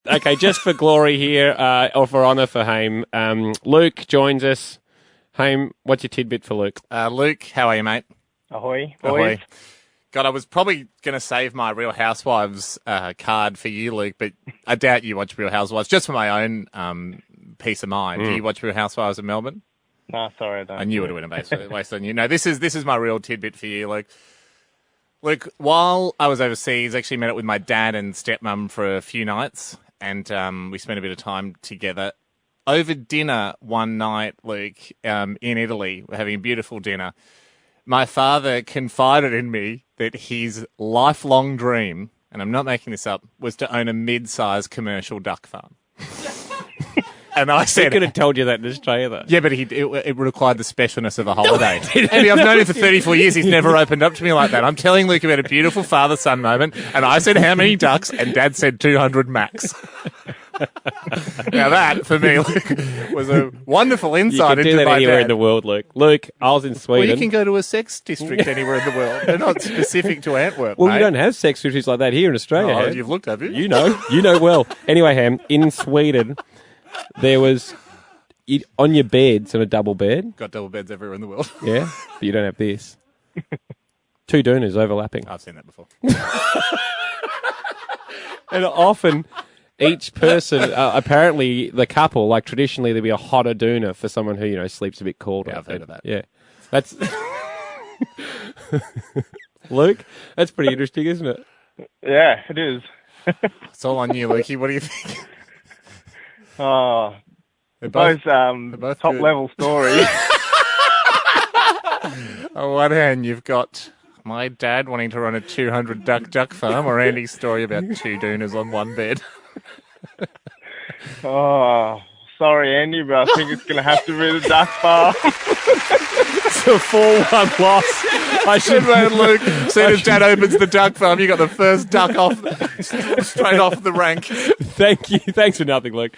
Okay, just for glory here, or for honour for Hame, Luke joins us. Hame, what's your tidbit for Luke? Luke, how are you, mate? Ahoy, boys. Ahoy. God, I was probably going to save my Real Housewives card for you, Luke, but I doubt you watch Real Housewives. Just for my own peace of mind. Do you watch Real Housewives of Melbourne? No, sorry, I don't. I knew it would have been wasted on you. No, this is my real tidbit for you, Luke. Luke, while I was overseas, I actually met up with my dad and stepmum for a few nights, and we spent a bit of time together. Over dinner one night, Luke, in Italy, we're having a beautiful dinner. My father confided in me that his lifelong dream, and I'm not making this up, was to own a mid-sized commercial duck farm. And I said, He could have told you that in Australia, though. yeah, but it required the specialness of a holiday. Andy, I've known him for 34 years. He's never opened up to me like that. I'm telling Luke about a beautiful father-son moment, and I said, how many ducks? And Dad said 200 max. Now that, for me, Luke, was a wonderful You insight can do into that my anywhere dad. in the world, Luke. Luke, I was in Sweden. Well, you can go to a sex district anywhere in the world. They're not specific to Antwerp, Well, mate. you don't have sex districts like that here in Australia. Oh, Ham. you've looked, have you? You know well. Anyway, Ham, in Sweden, there was on your beds on a double bed. Got double beds everywhere in the world. Yeah, but you don't have this. Two doonas overlapping. I've seen that before. And often each person, apparently the couple, like traditionally there'd be a hotter doona for someone who, sleeps a bit colder. Yeah, I've heard of that. Yeah. That's Luke, that's pretty interesting, isn't it? Yeah, it is. It's all on you, Lukey. What do you think? Oh, They're both both top good. level stories. On one hand, you've got my dad wanting to run a 200 duck farm, or Andy's story about two doonas on one bed. Oh, sorry, Andy, but I think it's going to have to be the duck farm. It's a 4-1 loss. I should Right, Luke. As soon as Dad opens the duck farm, you got the first duck off, straight off the rank. Thank you. Thanks for nothing, Luke.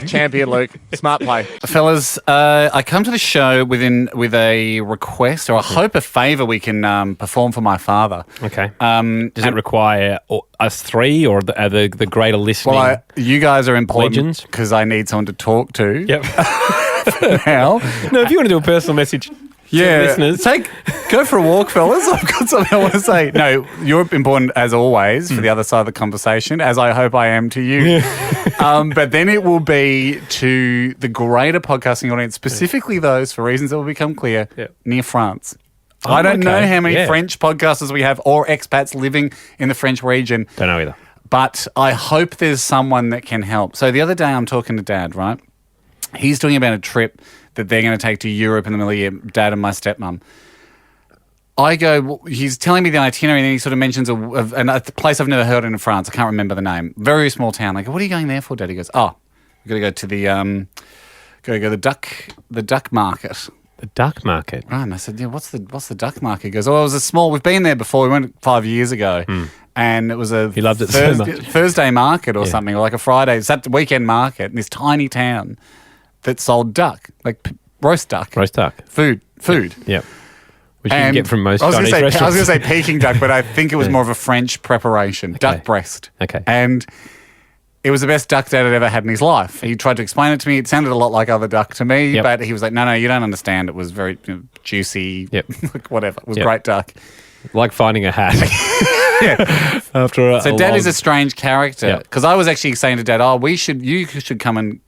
Champion, Luke. Smart play. Fellas, I come to the show with a request, or I hope a favour we can perform for my father. Okay. Does it require us three or the greater listening? Well, you guys are important Legends? because I need someone to talk to. Yep. Now. No, if you want to do a personal message to listeners. Go for a walk, fellas. I've got something I want to say. No, you're important as always for the other side of the conversation, as I hope I am to you. But then it will be to the greater podcasting audience, specifically those, for reasons that will become clear, near France. I don't know how many French podcasters we have or expats living in the French region. Don't know either. But I hope there's someone that can help. So the other day I'm talking to Dad, right? He's talking about a trip that they're going to take to Europe in the middle of the year, Dad and my stepmom. I go, he's telling me the itinerary, and then he sort of mentions a place I've never heard of in France. I can't remember the name. Very small town. I go, what are you going there for, Dad? He goes, we've got to go to the duck market. The duck market. Right, and I said, yeah, what's the duck market? He goes, it was a small. We've been there before. We went 5 years ago, and it was He loved it so much. Thursday market or something, or like a Friday. It's that weekend market in this tiny town that sold duck, like roast duck. Roast duck. Food. Yep. Which you can get from most I was Chinese going restaurants. to say Peking duck, but I think it was more of a French preparation. Duck breast. Okay. And it was the best duck Dad had ever had in his life. He tried to explain it to me. It sounded a lot like other duck to me, but he was like, no, you don't understand. It was very juicy, like whatever. It was great duck. Like finding a hat. After So Dad is a strange character, because I was actually saying to Dad, you should come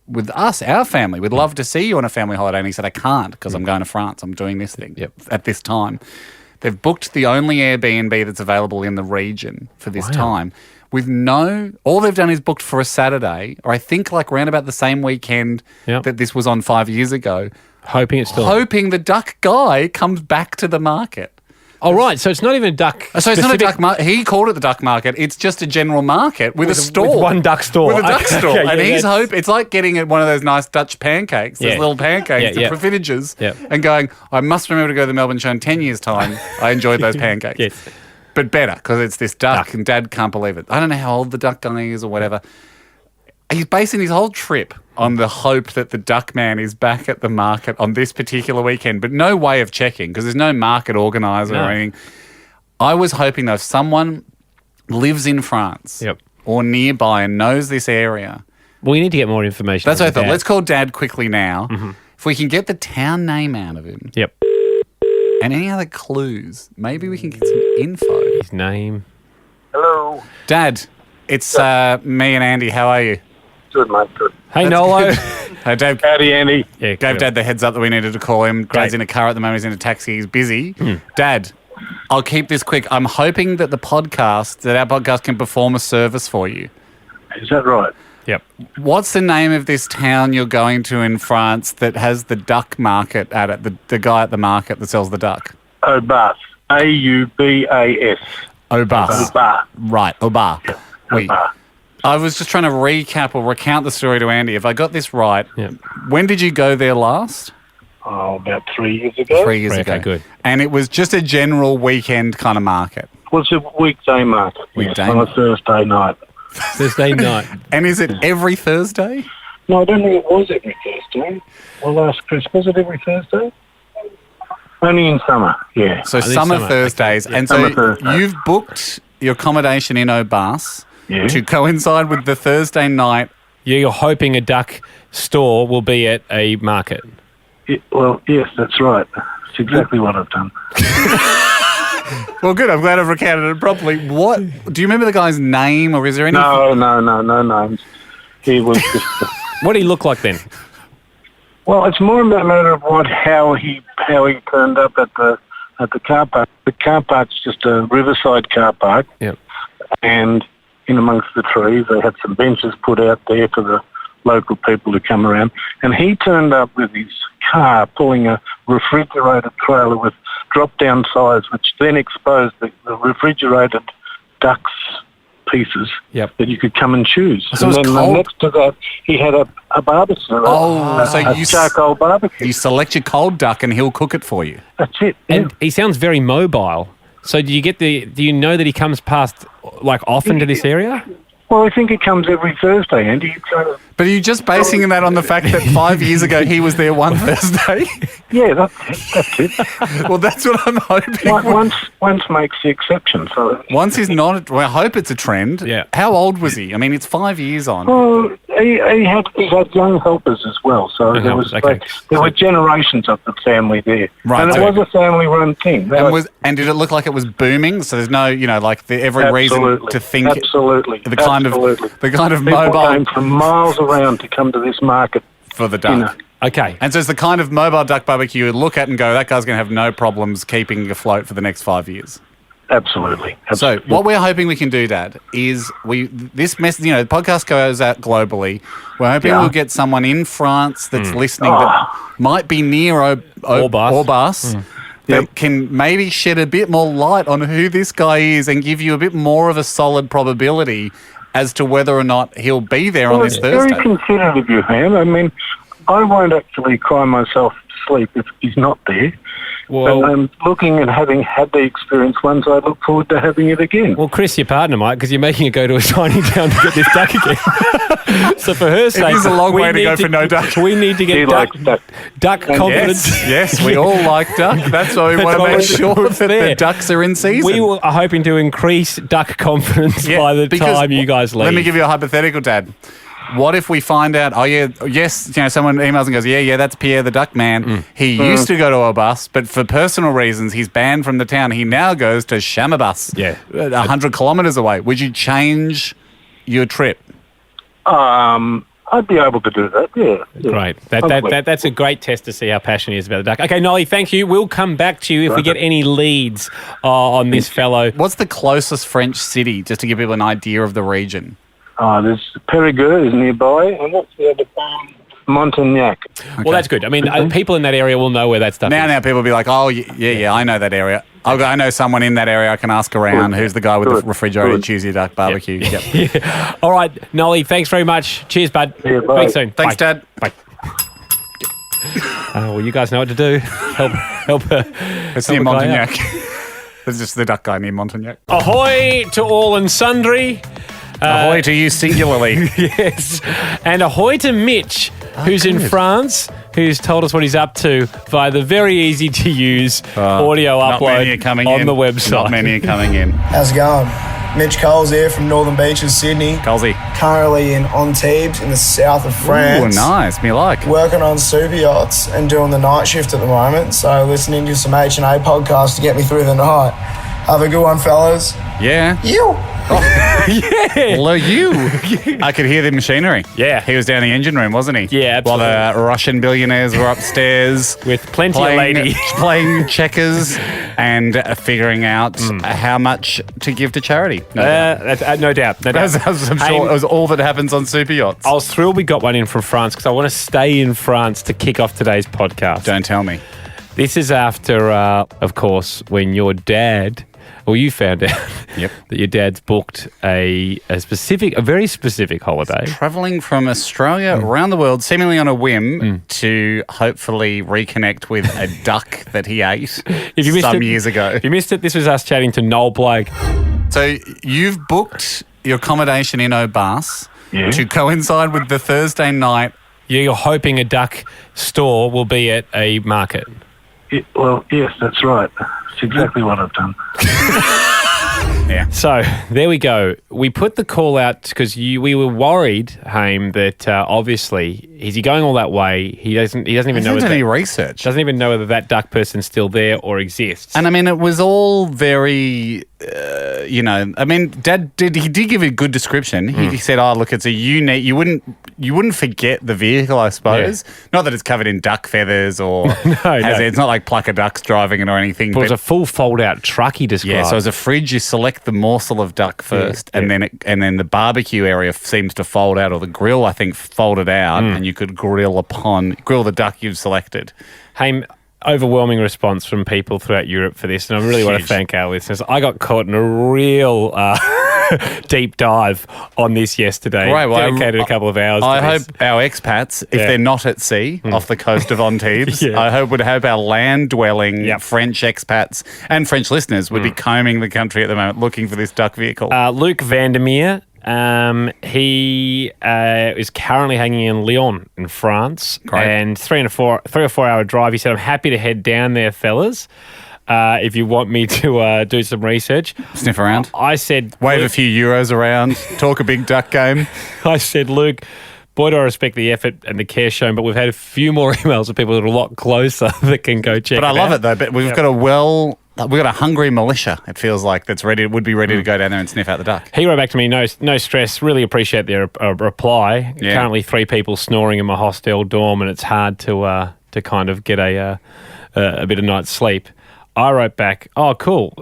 with us, our family. We'd love to see you on a family holiday. And he said, I can't because I'm going to France. I'm doing this thing at this time. They've booked the only Airbnb that's available in the region for this time. All they've done is booked for a Saturday, or I think like around about the same weekend that this was on 5 years ago. Hoping the duck guy comes back to the market. Oh, right. So it's not even a duck. So it's not a duck market. He called it the duck market. It's just a general market with a store. With one duck store. With a duck store. Okay, and he's it's like getting one of those nice Dutch pancakes, those little pancakes, the profitages, and going, I must remember to go to the Melbourne show in 10 years' time. I enjoyed those pancakes. Yes. But better, because it's this duck, and Dad can't believe it. I don't know how old the duck guy is or whatever. He's basing his whole trip on the hope that the duck man is back at the market on this particular weekend, but no way of checking because there's no market organizer or anything. I was hoping, though, if someone lives in France or nearby and knows this area. We need to get more information. That's what I thought. Dad. Let's call Dad quickly now. If we can get the town name out of him. Yep. And any other clues, maybe we can get some info. His name. Hello. Dad, it's me and Andy. How are you? Good, mate. Good. Hey, Nolo. Hey, Dave. Howdy, Andy. Yeah, Gave Dad the heads up that we needed to call him. Dad's in a car at the moment. He's in a taxi. He's busy. Dad, I'll keep this quick. I'm hoping that our podcast can perform a service for you. Is that right? Yep. What's the name of this town you're going to in France that has the duck market at it? The guy at the market that sells the duck. Aubus. Aubas. Aubus. Aubus. Right, Aubus. Oui. Aubus. I was just trying to recap or recount the story to Andy. If I got this right, when did you go there last? Oh, about 3 years ago. 3 years ago. Okay, good. And it was just a general weekend kind of market. It was a weekday market. Weekday on a market. Thursday night. Thursday night. And is it every Thursday? No, I don't think it was every Thursday. Well, last Christmas, was it every Thursday? Only in summer, yeah. So think summer summer, Thursdays. okay. And Summer so Thursday. you've booked your accommodation in Aubus Yeah. to coincide with the Thursday night. You're hoping a duck store will be at a market. Well, yes, that's right. That's exactly what I've done. Well, good. I'm glad I've recounted it properly. What? Do you remember the guy's name, or is there any? No names. He was just... What did he look like then? Well, it's more a matter of how he turned up at the car park. The car park's just a riverside car park, Yep. and in amongst the trees they had some benches put out there for the local people to come around. And he turned up with his car pulling a refrigerated trailer with drop-down sides, which then exposed the refrigerated ducks pieces that you could come and choose. So and it was then cold? next to that, he had a barbecue. So a charcoal barbecue. You select your cold duck and he'll cook it for you. That's it. Yeah. And he sounds very mobile. So do you know that he comes past like often to this area? Well, I think it comes every Thursday, Andy. So, But are you just basing that on the fact that 5 years ago he was there one Thursday? yeah, that's it. Well, that's what I'm hoping. Once makes the exception. So, Once he's not, well, I hope it's a trend. Yeah. How old was he? I mean, it's 5 years on. well, he had young helpers as well. So Young there was helpers, okay. there were generations of the family there, Right, and it so- was a family-run thing. And did it look like it was booming? So there's no, every reason to think absolutely, the kind absolutely. of People mobile came from miles around to come to this market. for the duck. You know. Okay. And so it's the kind of mobile duck barbecue you look at and go, that guy's going to have no problems keeping afloat for the next 5 years. Absolutely. So what we're hoping we can do, Dad, is this message, the podcast goes out globally. We're hoping we'll get someone in France that's listening that might be near Aubus that can maybe shed a bit more light on who this guy is and give you a bit more of a solid probability as to whether or not he'll be there on this it's Thursday. very considerate of you, Ham. I mean, I won't actually cry myself to sleep if he's not there. Well, But I'm looking and having had the experience once, I look forward to having it again. well, Chris, your partner might, because you're making her go to a tiny town to get this duck again. So for her sake, is a long we way to need go for no duck. We need to He get likes that. duck confidence. Yes, we all like duck. That's why we want to why make we sure put that there. the ducks are in season. We are hoping to increase duck confidence Yeah, by the because time you guys leave. Let me give you a hypothetical, Dad. What if we find out, someone emails and goes, that's Pierre the Duck Man. He used to go to a bus, but for personal reasons, he's banned from the town. He now goes to Shamabus, 100 kilometres away. Would you change your trip? I'd be able to do that, yeah. Great. That's a great test to see how passionate he is about the duck. Okay, Nolly, thank you. We'll come back to you if we get any leads on this fellow. What's the closest French city, just to give people an idea of the region? There's Périgueux is nearby, and what's the other one? Montagnac. Well, that's good. I mean, people in that area will know where that stuff is. Now people will be like, oh, yeah, I know that area. I know someone in that area I can ask around. Who's the guy with the refrigerated Tuesday duck barbecue? Yep. All right, Nolly, thanks very much. Cheers, bud. Yeah, bye. Thanks soon. Thanks, Bye. Dad. Bye. Well, you guys know what to do. Help. It's near Montagnac. It's just the duck guy near Montagnac. Ahoy to all and sundry. Ahoy to you singularly. Yes. And ahoy to Mitch, who's in France, who's told us what he's up to via the very easy to use audio Not many are upload coming on in. the website. Not many are coming in. How's it going? Mitch Coles here from Northern Beaches, Sydney. Colsey. Currently in Antibes in the south of France. Oh, nice. Me like. Working on super yachts and doing the night shift at the moment. So listening to some H&A podcasts to get me through the night. Have a good one, fellas. Yeah. You. Yeah. Hello, you. I could hear the machinery. Yeah. He was down the engine room, wasn't he? Yeah, absolutely. While the Russian billionaires were upstairs. With plenty of ladies. Playing checkers and figuring out how much to give to charity. No doubt. No doubt. I'm sure it was all that happens on super yachts. I was thrilled we got one in from France because I want to stay in France to kick off today's podcast. Don't tell me. This is after, of course, when your dad... Well, you found out that your dad's booked a very specific holiday. Travelling from Australia around the world, seemingly on a whim, to hopefully reconnect with a duck that he ate some years ago. If you missed it, this was us chatting to Noel Blake. So you've booked your accommodation in Aubus to coincide with the Thursday night. You're hoping a duck store will be at a market. Well, yes, that's right. It's exactly what I've done. Yeah. So there we go. We put the call out because we were worried, Haim, that obviously is he going all that way? He doesn't even know any research. Doesn't even know whether that duck person's still there or exists. And I mean, it was all very, I mean, Dad did give a good description. He said, "Oh, look, it's a unique. You wouldn't forget the vehicle, I suppose. Yeah. Not that it's covered in duck feathers or it's not like Plucker Ducks driving it or anything. But it was a full fold-out truck he described. Yeah, so as a fridge, you select the morsel of duck first, and then the barbecue area seems to fold out, or the grill, I think, folded out, and you could grill the duck you've selected. Hey, overwhelming response from people throughout Europe for this, and I really want to thank our listeners. I got caught in a real deep dive on this yesterday. Right, well, dedicated a couple of hours. I hope our expats, if they're not at sea off the coast of Antibes, I would hope our land-dwelling French expats and French listeners would be combing the country at the moment looking for this duck vehicle. Luc Vandermeer. He is currently hanging in Lyon in France. Great. And 3 or 4 hour drive. He said, I'm happy to head down there, fellas. If you want me to do some research. Sniff around. I said... Wave a few euros around. Talk a big duck game. I said, Luke, boy, do I respect the effort and the care shown, but we've had a few more emails of people that are a lot closer that can go check But I love out. it, though. But we've got a hungry militia, it feels like, would be ready to go down there and sniff out the duck. He wrote back to me, no stress, really appreciate their reply. Yeah. Currently 3 people snoring in my hostel dorm, and it's hard to kind of get a bit of night's sleep. I wrote back, oh, cool,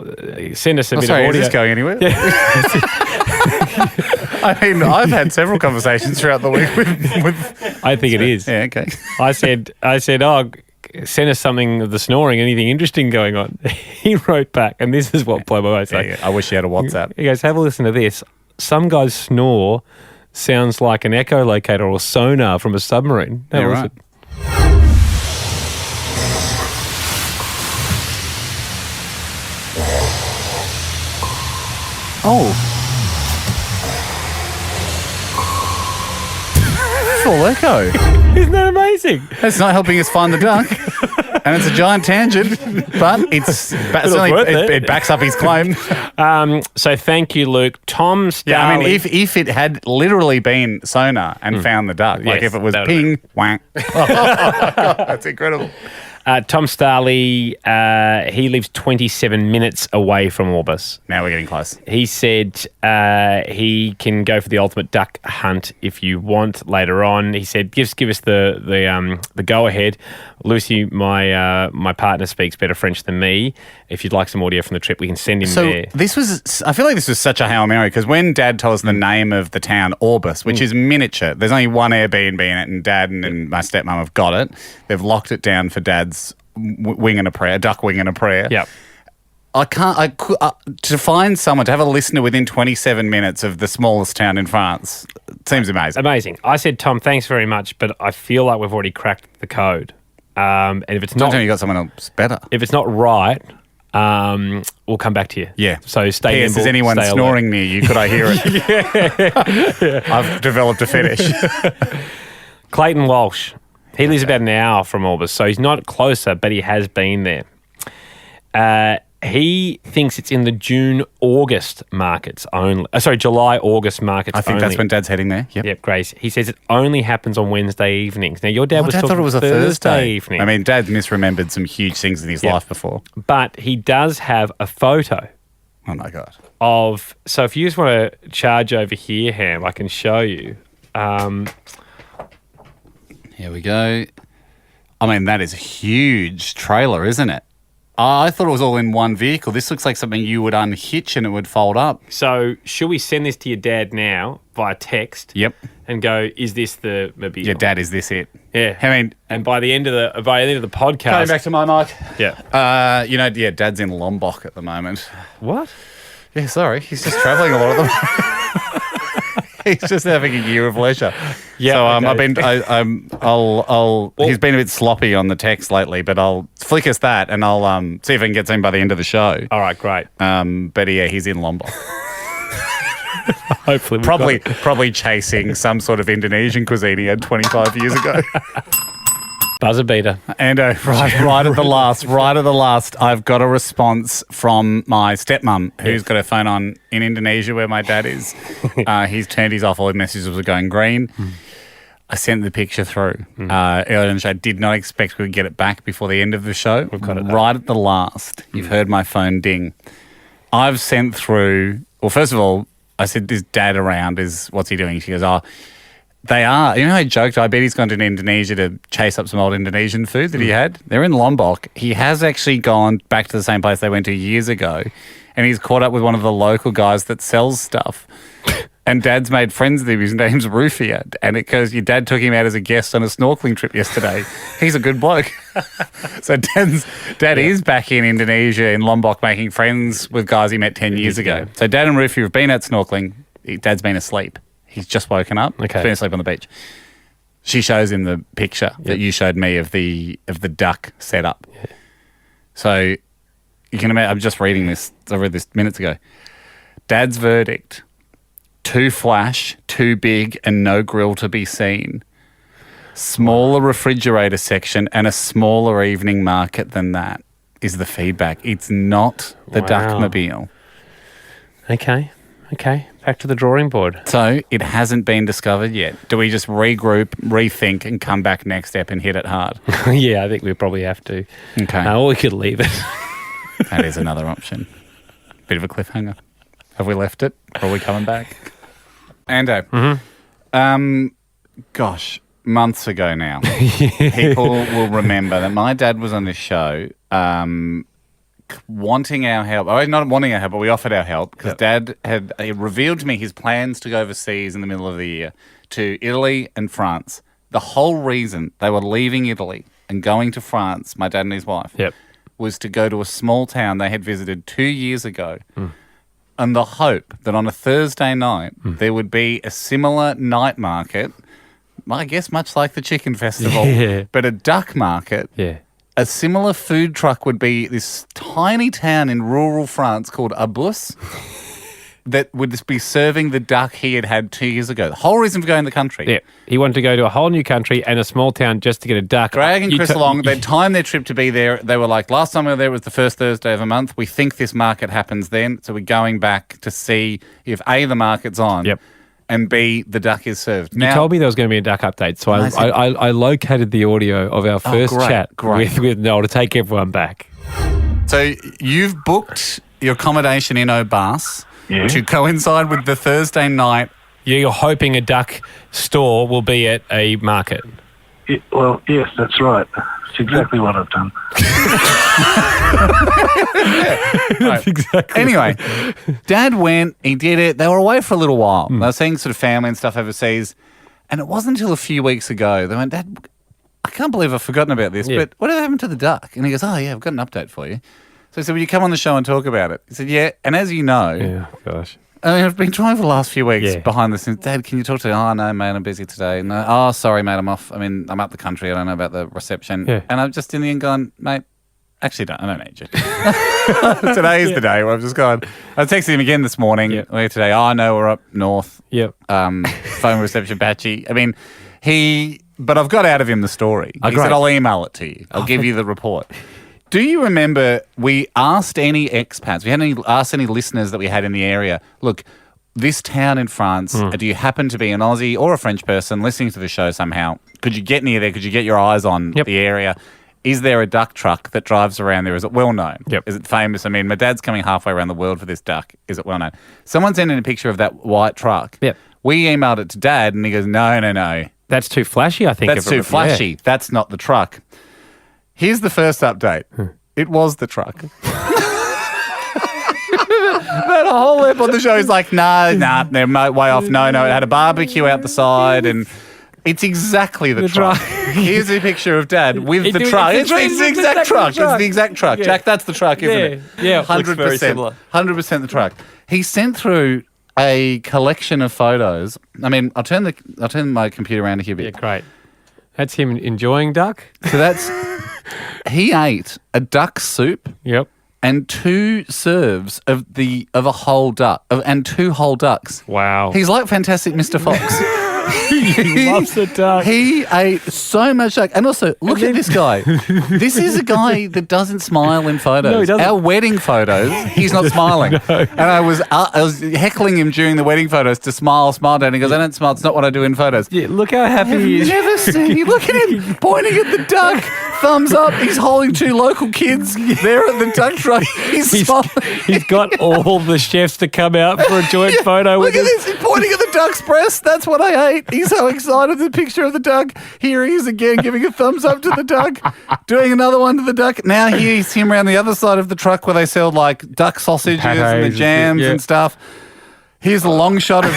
send us a bit of audio. Is this going anywhere? Yeah. I mean, I've had several conversations throughout the week with I think it is. Yeah, okay. I said, oh, send us something of the snoring, anything interesting going on. He wrote back, and this is what blew my mind. Yeah. I wish you had a WhatsApp. He goes, have a listen to this. Some guy's snore sounds like an echolocator or sonar from a submarine. Yeah, right. Oh. Full echo. Isn't that amazing? That's not helping us find the duck. And it's a giant tangent, but it backs up his claim. So thank you, Luke. Tom Starley. Yeah, I mean, if it had literally been sonar and found the duck, like if it was ping, whack. Oh, God, that's incredible. Tom Starley, he lives 27 minutes away from Aubus. Now we're getting close. He said he can go for the ultimate duck hunt if you want later on. He said, give us the go ahead. Lucy, my partner, speaks better French than me. If you'd like some audio from the trip, we can send him there. I feel like this was such a Hail Mary because when Dad told us the name of the town, Aubus, which is miniature, there's only one Airbnb in it, and Dad and my stepmom have got it. They've locked it down for Dad's wing and a prayer, duck wing and a prayer. Yep. To find someone, to have a listener within 27 minutes of the smallest town in France, seems amazing. Amazing. I said, Tom, thanks very much, but I feel like we've already cracked the code. And if it's not, you got someone else better. If it's not right, we'll come back to you. Yeah. So stay nimble. Is anyone snoring near you? Could I hear it? Yeah. I've developed a fetish. Clayton Walsh. He lives about an hour from Aubus, so he's not closer, but he has been there. He thinks it's in the July-August markets only. July-August markets only. I think that's when Dad's heading there. Yep, Grace. He says it only happens on Wednesday evenings. Now, your dad was Dad talking thought it was a Thursday evening. I mean, Dad misremembered some huge things in his life before. But he does have a photo. Oh, my God. So if you just want to charge over here, Ham, I can show you. Here we go. I mean, that is a huge trailer, isn't it? I thought it was all in one vehicle. This looks like something you would unhitch and it would fold up. So should we send this to your dad now via text? Yep. And go, is this the mobile? Yeah, Dad, is this it? Yeah. I mean, and by the end of the podcast, coming back to my mic. Yeah. Dad's in Lombok at the moment. What? Yeah, sorry. He's just travelling a lot of them. He's just having a year of leisure. Yeah. So he's been a bit sloppy on the text lately, but I'll flick us that and I'll see if I can get something by the end of the show. All right, great. But yeah, he's in Lombok. Hopefully, probably chasing some sort of Indonesian cuisine he had 25 years ago. Buzzer beater. And right at the last, I've got a response from my stepmum, who's got her phone on in Indonesia where my dad is. He's turned his off. All the messages were going green. I sent the picture through earlier in the show. I did not expect we would get it back before the end of the show. We've got it right at the last. You've heard my phone ding. I've sent through, well, first of all, I said, is Dad around? What's he doing? She goes, they are. You know, I joked, I bet he's gone to Indonesia to chase up some old Indonesian food that he had. They're in Lombok. He has actually gone back to the same place they went to years ago, and he's caught up with one of the local guys that sells stuff. And Dad's made friends with him. His name's Rufia. And it goes, your dad took him out as a guest on a snorkeling trip yesterday. He's a good bloke. So Dad is back in Indonesia, in Lombok, making friends with guys he met 10 years ago. So Dad and Rufia have been out snorkeling. Dad's been asleep. He's just woken up. Okay. He's been asleep on the beach. She shows him the picture that you showed me of the duck setup. Yeah. So you can imagine, I'm just reading this. I read this minutes ago. Dad's verdict: too flash, too big, and no grill to be seen. Smaller refrigerator section and a smaller evening market than that is the feedback. It's not the duckmobile. Okay. Back to the drawing board. So it hasn't been discovered yet. Do we just regroup, rethink, and come back next step and hit it hard? Yeah, I think we probably have to. Okay. Or we could leave it. That is another option. Bit of a cliffhanger. Have we left it? Or are we coming back? Ando. Gosh, months ago now, people will remember that my dad was on this show wanting our help. Oh, not wanting our help, but we offered our help because Dad had revealed to me his plans to go overseas in the middle of the year to Italy and France. The whole reason they were leaving Italy and going to France, my dad and his wife, was to go to a small town they had visited 2 years ago and the hope that on a Thursday night there would be a similar night market, I guess much like the chicken festival, but a duck market. Yeah. A similar food truck would be this tiny town in rural France called Aubus that would be serving the duck he had had 2 years ago. The whole reason for going to the country. Yeah. He wanted to go to a whole new country and a small town just to get a duck. Greg and Chris along, they'd timed their trip to be there. They were like, last time we were there was the first Thursday of a month. We think this market happens then. So we're going back to see if A, the market's on. Yep. And B, the duck is served. You told me there was going to be a duck update, so I located the audio of our first chat with Noel to take everyone back. So you've booked your accommodation in Aubus to coincide with the Thursday night. You're hoping a duck store will be at a market. Well, yes, that's right. That's exactly what I've done. That's exactly. Anyway, Dad went, he did it. They were away for a little while. They were seeing sort of family and stuff overseas. And it wasn't until a few weeks ago they went, Dad, I can't believe I've forgotten about this, but whatever happened to the duck? And he goes, oh, yeah, I've got an update for you. So he said, will you come on the show and talk about it? He said, yeah. And as you know, I mean, I've been trying for the last few weeks behind the scenes. Dad, can you talk to me? Oh, no, mate, I'm busy today. No, oh, sorry, mate, I'm off. I mean, I'm up the country. I don't know about the reception. Yeah. And I'm just in the end going, mate, actually, I don't need you. Today is the day where I've just gone. I texted him again this morning. Where today? Oh, no, we're up north. Phone reception patchy. I mean, but I've got out of him the story. He said, I'll email it to you. I'll give you the report. Do you remember we asked any expats, asked any listeners that we had in the area, look, this town in France, do you happen to be an Aussie or a French person listening to the show somehow? Could you get near there? Could you get your eyes on the area? Is there a duck truck that drives around there? Is it well known? Yep. Is it famous? I mean, my dad's coming halfway around the world for this duck. Is it well known? Someone sent in a picture of that white truck. Yep. We emailed it to Dad and he goes, no. That's too flashy, I think. That's too flashy. Yeah. That's not the truck. Here's the first update. It was the truck. That whole ep on the show is like, no, they're way off. No, it had a barbecue out the side and it's exactly the truck. Here's a picture of Dad with the truck. It's the exact truck. It's the exact truck. Yeah. Jack, that's the truck, isn't it? Yeah, 100%. 100% the truck. He sent through a collection of photos. I mean, I'll turn my computer around here a bit. Yeah, great. That's him enjoying duck. So he ate a duck soup. Yep. And 2 serves of a whole duck and 2 whole ducks. Wow. He's like Fantastic Mr. Fox. He loves the duck. He ate so much duck. And also, look at this guy. This is a guy that doesn't smile in photos. No, he doesn't. Our wedding photos, he's not smiling. No. And I was heckling him during the wedding photos to smile, and he goes, I don't smile. It's not what I do in photos. Yeah, look how happy he is. Never seen you. Look at him pointing at the duck. Thumbs up. He's holding 2 local kids there at the duck truck. He's smiling. He's got all the chefs to come out for a joint photo with him. Look at this. He's pointing at the duck's breast. That's what I ate. He's so excited. The picture of the duck. Here he is again, giving a thumbs up to the duck, doing another one to the duck. Now here's him around the other side of the truck where they sell like duck sausages and the jams and stuff. Here's a long shot of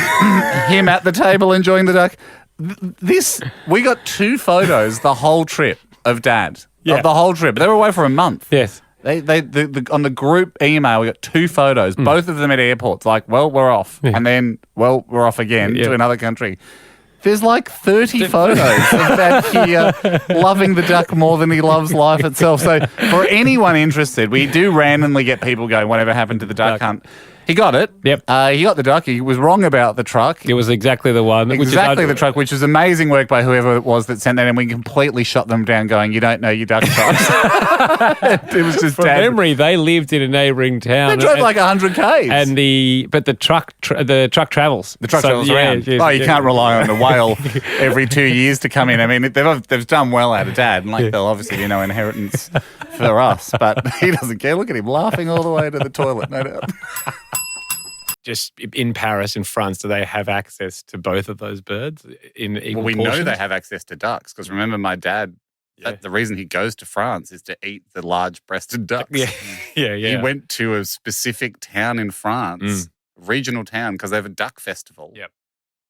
him at the table enjoying the duck. We got 2 photos the whole trip of Dad. Yeah. Of the whole trip. They were away for a month. Yes. They on the group email, we got 2 photos, both of them at airports. Like, well, we're off. Yeah. And then, well, we're off again to another country. There's like 30 photos of Dad here loving the duck more than he loves life itself. So for anyone interested, we do randomly get people going, whatever happened to the duck hunt? He got it. Yep. He got the duck. He was wrong about the truck. It was exactly the one. Exactly the truck, which was amazing work by whoever it was that sent that, and we completely shot them down going, you don't know your duck trucks. It was just From memory, they lived in a neighbouring town. They drove like 100 Ks. But the truck travels. The truck travels around. You can't rely on a whale every 2 years to come in. I mean, they've done well out of Dad, and there'll obviously be no inheritance for us, but he doesn't care. Look at him laughing all the way to the toilet, no doubt. Just in Paris, in France, do they have access to both of those birds in equal we portions? know they have access to ducks because remember my dad, the reason he goes to France is to eat the large-breasted ducks. Yeah. He went to a specific town in France, regional town, because they have a duck festival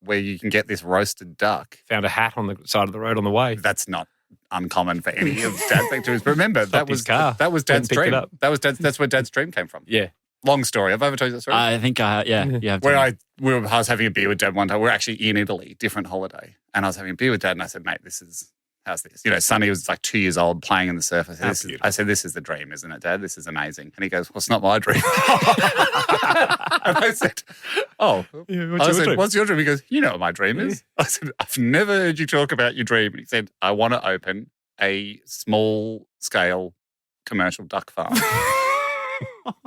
where you can get this roasted duck. Found a hat on the side of the road on the way. That's not uncommon for any of Dad's activities. But remember, that was Dad's dream. That's where Dad's dream came from. Yeah. Long story. Have I ever told you that story? I think I have. I was having a beer with Dad one time. We were actually in Italy, different holiday. And I was having a beer with Dad and I said, mate, how's this? You know, Sonny was like 2 years old playing in the surf. I said, this is the dream, isn't it, Dad? This is amazing. And he goes, well, it's not my dream. And I said, what's your dream? He goes, you know what my dream is. I said, I've never heard you talk about your dream. And he said, I want to open a small-scale commercial duck farm.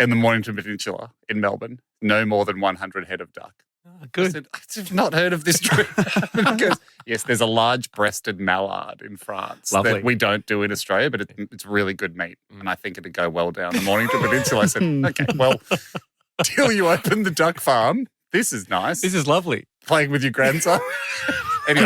In the Mornington Peninsula in Melbourne, no more than 100 head of duck. Oh, good. I said, I've not heard of this dream. And he goes, yes, there's a large-breasted mallard in France that we don't do in Australia, but it's really good meat. And I think it'd go well down the Mornington Peninsula. I said, okay, well, till you open the duck farm, this is nice. This is lovely. Playing with your grandson. Anyway,